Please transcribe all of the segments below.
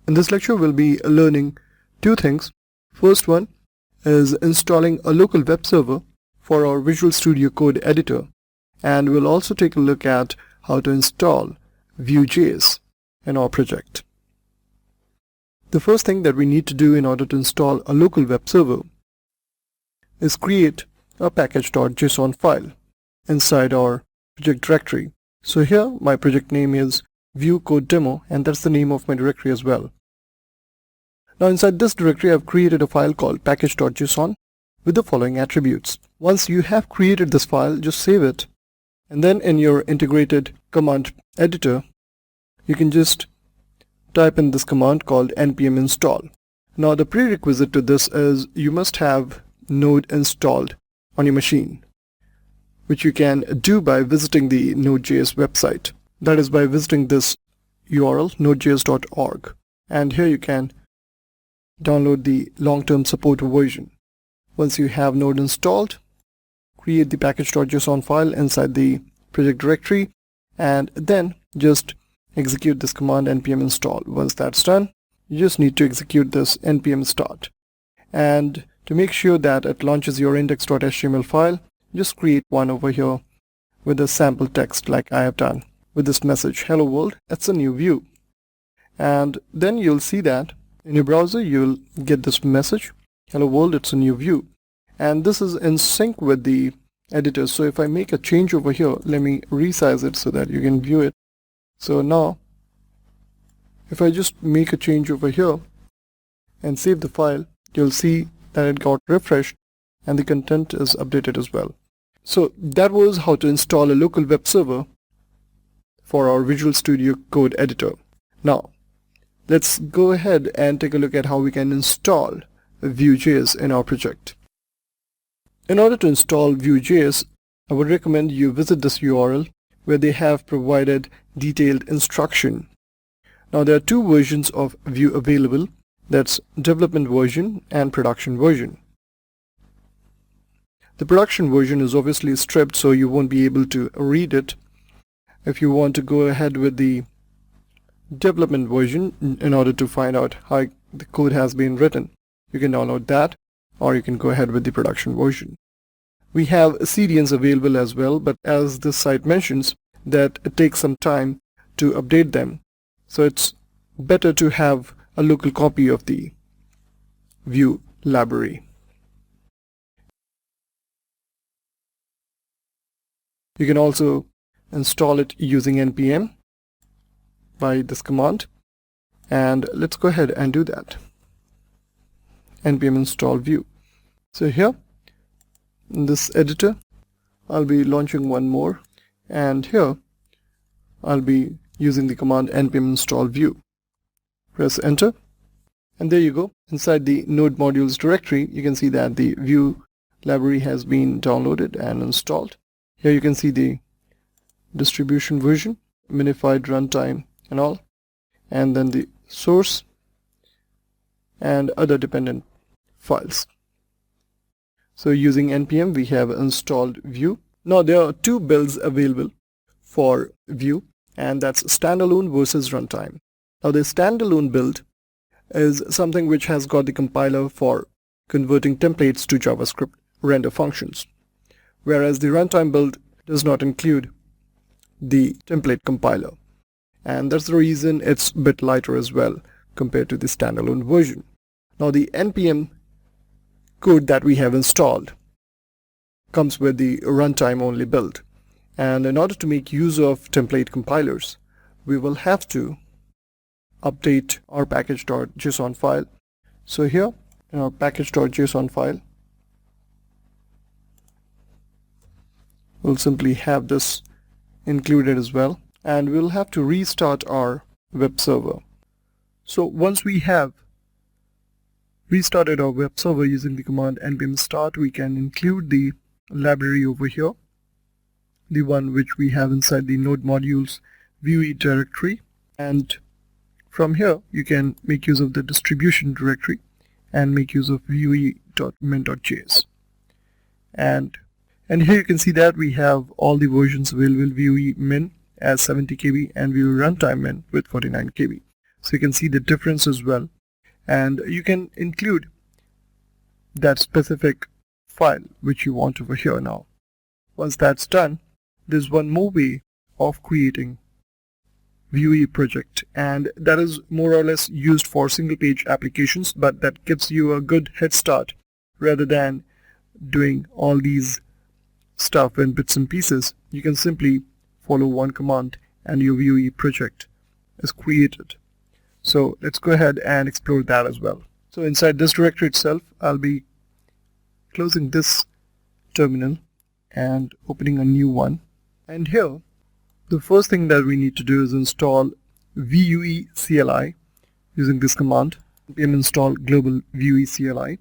In this lecture, we'll be learning two things. First one is installing a local web server for our Visual Studio Code editor, and we'll also take a look at how to install Vue.js in our project. The first thing that we need to do in order to install a local web server is create a package.json file inside our project directory. So here my project name is Vue Code Demo, and that's the name of my directory as well. Now inside this directory I've created a file called package.json with the following attributes. Once you have created this file, just save it, and then in your integrated command editor you can just type in this command called npm install. Now the prerequisite to this is you must have Node installed on your machine, which you can do by visiting the Node.js website. That is by visiting this URL nodejs.org, and here you can download the long-term support version. Once you have Node installed, create the package.json file inside the project directory, and then just execute this command npm install. Once that's done, you just need to execute this npm start, and to make sure that it launches your index.html file, just create one over here with a sample text like I have done with this message, hello world, it's a new Vue. And then you'll see that in your browser you'll get this message, hello world, it's a new Vue, and this is in sync with the editor. So if I make a change over here, let me resize it so that you can view it. So now if I just make a change over here and save the file, you'll see that it got refreshed and the content is updated as well. So that was how to install a local web server for our Visual Studio Code editor. Now let's go ahead and take a look at how we can install Vue.js in our project. In order to install Vue.js, I would recommend you visit this URL where they have provided detailed instruction. Now there are two versions of Vue available, that's development version and production version. The production version is obviously stripped, so you won't be able to read it. If you want to go ahead with the development version in order to find out how the code has been written, you can download that, or you can go ahead with the production version. We have CDNs available as well, but as this site mentions that it takes some time to update them, so it's better to have a local copy of the Vue library. You can also install it using npm by this command, and let's go ahead and do that. npm install Vue. So here in this editor I'll be launching one more, and here I'll be using the command npm install Vue. Press enter, and there you go. Inside the node modules directory you can see that the Vue library has been downloaded and installed. Here you can see the distribution version, minified runtime and all, and then the source and other dependent files. So using npm we have installed Vue. Now there are two builds available for Vue, and that's standalone versus runtime. Now the standalone build is something which has got the compiler for converting templates to JavaScript render functions, whereas the runtime build does not include the template compiler, and that's the reason it's a bit lighter as well compared to the standalone version. Now the npm code that we have installed comes with the runtime only build, and in order to make use of template compilers we will have to update our package.json file. So here in our package.json file we'll simply have this included as well, and we'll have to restart our web server. So once we have restarted our web server using the command npm start, we can include the library over here, the one which we have inside the node modules Vue directory, and from here you can make use of the distribution directory and make use of vue.min.js. And here you can see that we have all the versions available, Vue min as 70 KB and Vue runtime min with 49 KB. so you can see the difference as well, and you can include that specific file which you want over here. Now once that's done, there's one more way of creating Vue project, and that is more or less used for single page applications, but that gives you a good head start rather than doing all these stuff in bits and pieces. You can simply follow one command and your Vue project is created. So let's go ahead and explore that as well. So inside this directory itself, I'll be closing this terminal and opening a new one. And here, the first thing that we need to do is install Vue CLI using this command, npm install global Vue CLI.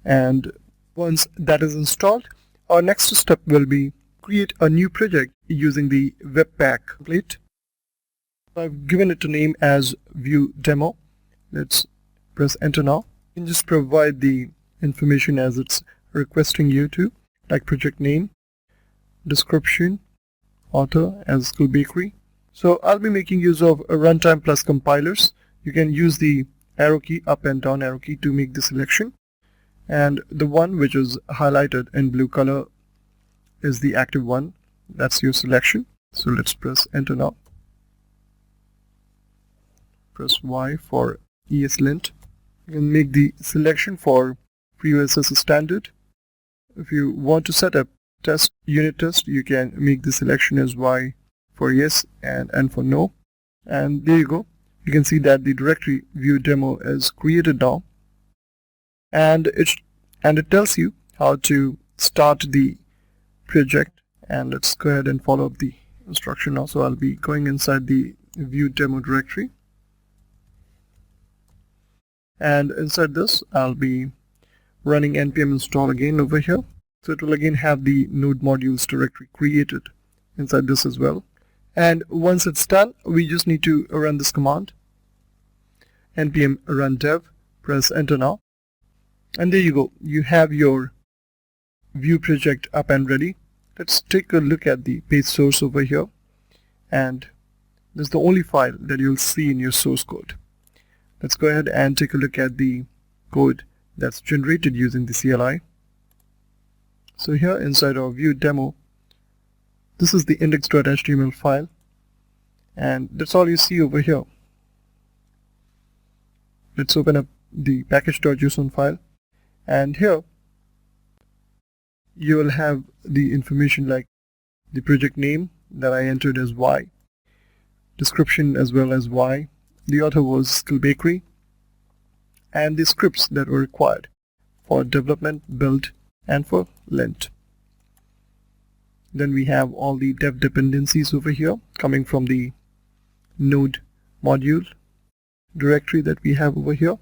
And once that is installed, our next step will be create a new project using the Webpack template. I've given it a name as Vue demo. Let's press enter now. You can just provide the information as it's requesting you to, like project name, description, author as School Bakery. So I'll be making use of a runtime plus compilers. You can use the arrow key, up and down arrow key, to make the selection. And the one which is highlighted in blue color is the active one. That's your selection. So let's press enter now. Press Y for ESLint. You can make the selection for pre-OSS standard. If you want to set up test unit test, you can make the selection as Y for yes and N for no. And there you go. You can see that the directory Vue demo is created now. And it tells you how to start the project. And let's go ahead and follow up the instruction now. So I'll be going inside the Vue demo directory. And inside this, I'll be running npm install again over here. So it will again have the node modules directory created inside this as well. And once it's done, we just need to run this command, npm run dev, press enter now. And there you go. You have your Vue project up and ready. Let's take a look at the page source over here. And this is the only file that you'll see in your source code. Let's go ahead and take a look at the code that's generated using the CLI. So here inside our Vue demo, this is the index.html file, and that's all you see over here. Let's open up the package.json file, and here you will have the information like the project name that I entered as Y, description as well as Y, the author was School Bakery, and the scripts that were required for development, build, and for lint. Then we have all the dev dependencies over here coming from the node module directory that we have over here.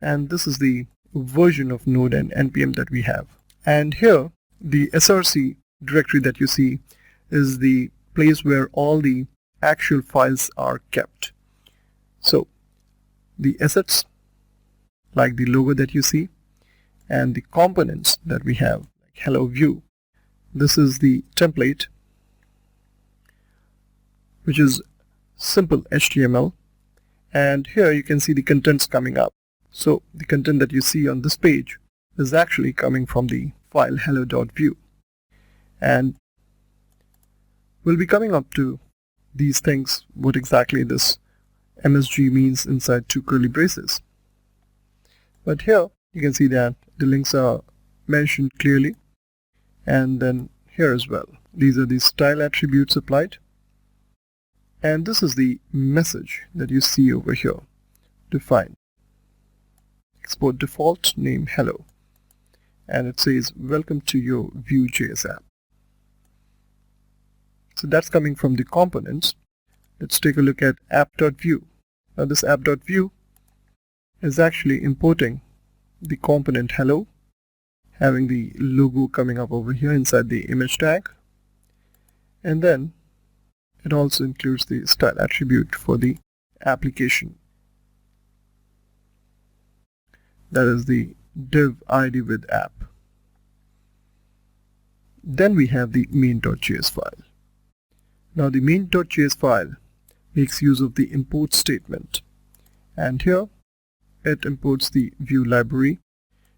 And this is the version of node and npm that we have. And here the src directory that you see is the place where all the actual files are kept. So the assets, like the logo that you see, and the components that we have, like hello Vue, this is the template, which is simple HTML, and here you can see the contents coming up. So the content that you see on this page is actually coming from the file hello.vue, and we'll be coming up to these things, what exactly this MSG means inside two curly braces. But here you can see that the links are mentioned clearly, and then here as well, these are the style attributes applied, and this is the message that you see over here, defined. Export default name hello, and it says welcome to your Vue.js app. So that's coming from the components. Let's take a look at app.vue. Now this app.vue is actually importing the component hello, having the logo coming up over here inside the image tag, and then it also includes the style attribute for the application, that is the div id with app. Then we have the main.js file. Now the main.js file makes use of the import statement, and here it imports the Vue library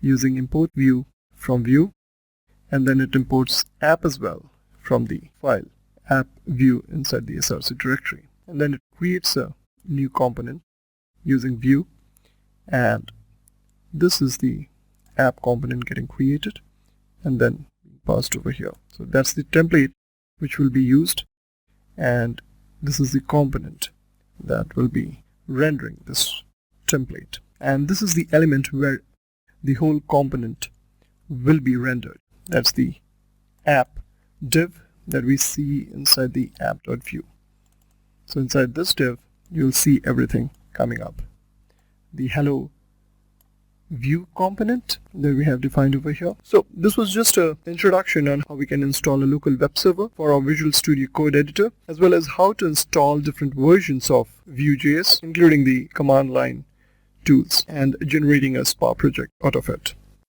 using import Vue from Vue, and then it imports app as well from the file app Vue inside the src directory, and then it creates a new component using Vue, and this is the app component getting created and then passed over here. So that's the template which will be used, and this is the component that will be rendering this template, and this is the element where the whole component will be rendered. That's the app div that we see inside the app.vue. So inside this div you'll see everything coming up. The hello Vue component that we have defined over here. So this was just an introduction on how we can install a local web server for our Visual Studio Code editor, as well as how to install different versions of Vue.js, including the command line tools, and generating a Spa project out of it.